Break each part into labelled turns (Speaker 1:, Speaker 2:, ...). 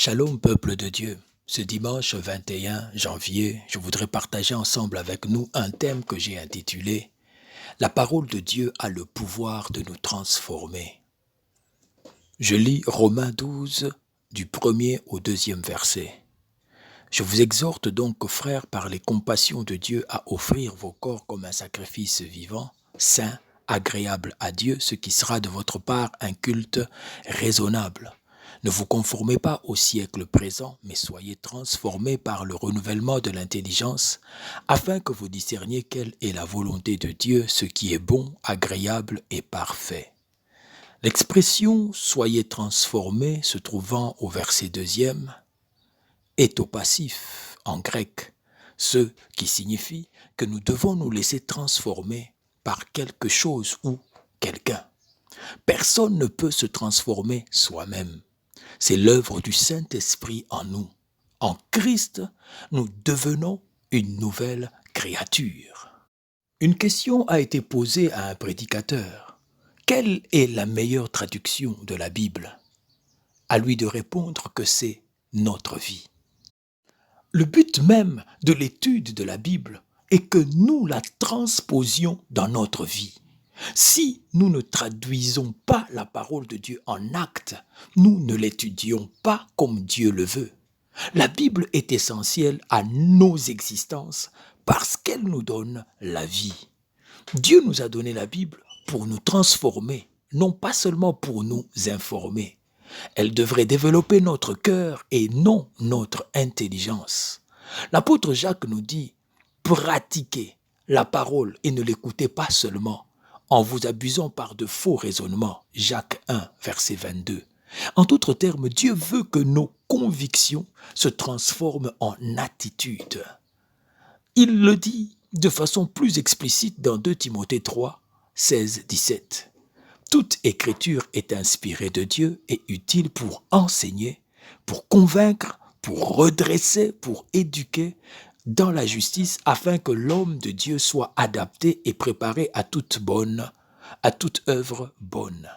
Speaker 1: Shalom peuple de Dieu. Ce dimanche 21 janvier, je voudrais partager ensemble avec nous un thème que j'ai intitulé « La parole de Dieu a le pouvoir de nous transformer ». Je lis Romains 12 du 1er au 2e verset. Je vous exhorte donc, frères, par les compassions de Dieu, à offrir vos corps comme un sacrifice vivant, saint, agréable à Dieu, ce qui sera de votre part un culte raisonnable. Ne vous conformez pas au siècle présent, mais soyez transformés par le renouvellement de l'intelligence, afin que vous discerniez quelle est la volonté de Dieu, ce qui est bon, agréable et parfait. L'expression « soyez transformés » se trouvant au verset 2e est au passif en grec, ce qui signifie que nous devons nous laisser transformer par quelque chose ou quelqu'un. Personne ne peut se transformer soi-même. C'est l'œuvre du Saint-Esprit en nous. En Christ, nous devenons une nouvelle créature. Une question a été posée à un prédicateur. Quelle est la meilleure traduction de la Bible? À lui de répondre que c'est notre vie. Le but même de l'étude de la Bible est que nous la transposions dans notre vie. Si nous ne traduisons pas la parole de Dieu en actes, nous ne l'étudions pas comme Dieu le veut. La Bible est essentielle à nos existences parce qu'elle nous donne la vie. Dieu nous a donné la Bible pour nous transformer, non pas seulement pour nous informer. Elle devrait développer notre cœur et non notre intelligence. L'apôtre Jacques nous dit « Pratiquez la parole et ne l'écoutez pas seulement » en vous abusant par de faux raisonnements. Jacques 1, verset 22. En d'autres termes, Dieu veut que nos convictions se transforment en attitude. Il le dit de façon plus explicite dans 2 Timothée 3, 16, 17. Toute écriture est inspirée de Dieu et utile pour enseigner, pour convaincre, pour redresser, pour éduquer dans la justice, afin que l'homme de Dieu soit adapté et préparé à toute œuvre bonne.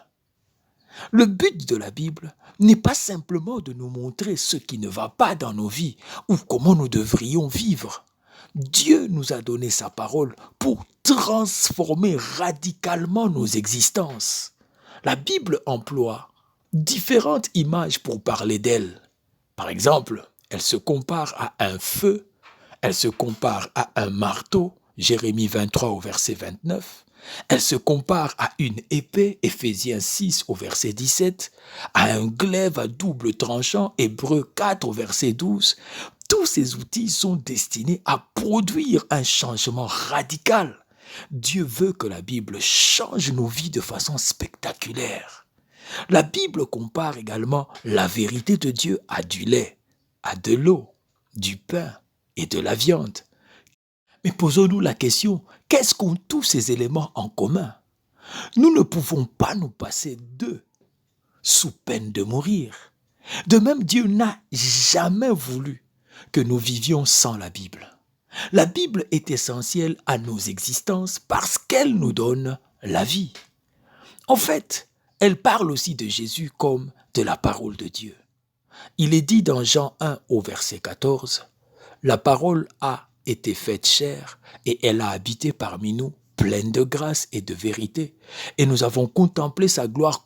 Speaker 1: Le but de la Bible n'est pas simplement de nous montrer ce qui ne va pas dans nos vies ou comment nous devrions vivre. Dieu nous a donné sa parole pour transformer radicalement nos existences. La Bible emploie différentes images pour parler d'elle. Par exemple, elle se compare à un feu, elle se compare à un marteau, Jérémie 23 au verset 29. Elle se compare à une épée, Éphésiens 6 au verset 17, à un glaive à double tranchant, Hébreux 4 au verset 12. Tous ces outils sont destinés à produire un changement radical. Dieu veut que la Bible change nos vies de façon spectaculaire. La Bible compare également la vérité de Dieu à du lait, à de l'eau, du pain et de la viande. Mais posons-nous la question, qu'est-ce qu'ont tous ces éléments en commun? Nous ne pouvons pas nous passer d'eux, sous peine de mourir. De même, Dieu n'a jamais voulu que nous vivions sans la Bible. La Bible est essentielle à nos existences parce qu'elle nous donne la vie. En fait, elle parle aussi de Jésus comme de la parole de Dieu. Il est dit dans Jean 1 au verset 14, « La parole a été faite chair et elle a habité parmi nous, pleine de grâce et de vérité. Et nous avons contemplé sa gloire,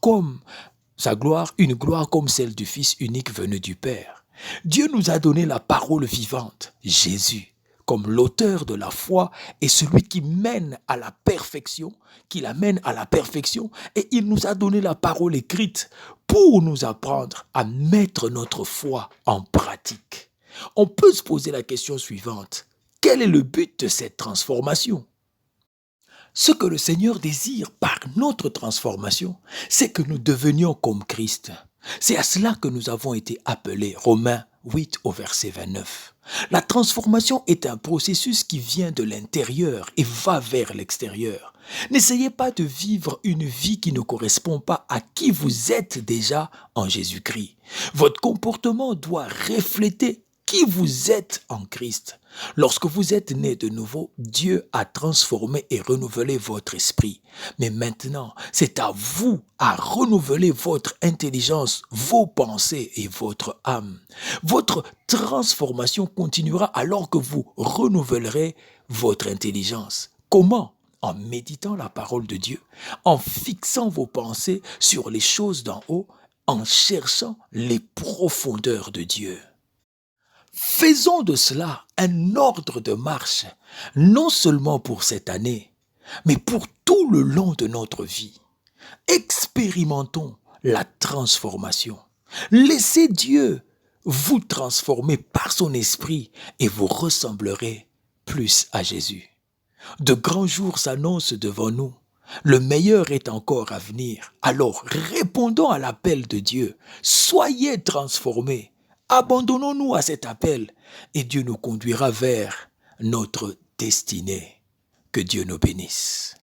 Speaker 1: une gloire comme celle du Fils unique venu du Père. » Dieu nous a donné la parole vivante, Jésus, comme l'auteur de la foi et celui qui mène à la perfection, qui l'amène à la perfection, et il nous a donné la parole écrite pour nous apprendre à mettre notre foi en pratique. On peut se poser la question suivante. Quel est le but de cette transformation? Ce que le Seigneur désire par notre transformation, c'est que nous devenions comme Christ. C'est à cela que nous avons été appelés, Romains 8 au verset 29. La transformation est un processus qui vient de l'intérieur et va vers l'extérieur. N'essayez pas de vivre une vie qui ne correspond pas à qui vous êtes déjà en Jésus-Christ. Votre comportement doit refléter qui qui vous êtes en Christ. Lorsque vous êtes né de nouveau, Dieu a transformé et renouvelé votre esprit. Mais maintenant, c'est à vous à renouveler votre intelligence, vos pensées et votre âme. Votre transformation continuera alors que vous renouvellerez votre intelligence. Comment? En méditant la parole de Dieu, en fixant vos pensées sur les choses d'en haut, en cherchant les profondeurs de Dieu. Faisons de cela un ordre de marche, non seulement pour cette année, mais pour tout le long de notre vie. Expérimentons la transformation. Laissez Dieu vous transformer par son esprit et vous ressemblerez plus à Jésus. De grands jours s'annoncent devant nous. Le meilleur est encore à venir. Alors répondons à l'appel de Dieu. Soyez transformés. Abandonnons-nous à cet appel et Dieu nous conduira vers notre destinée. Que Dieu nous bénisse.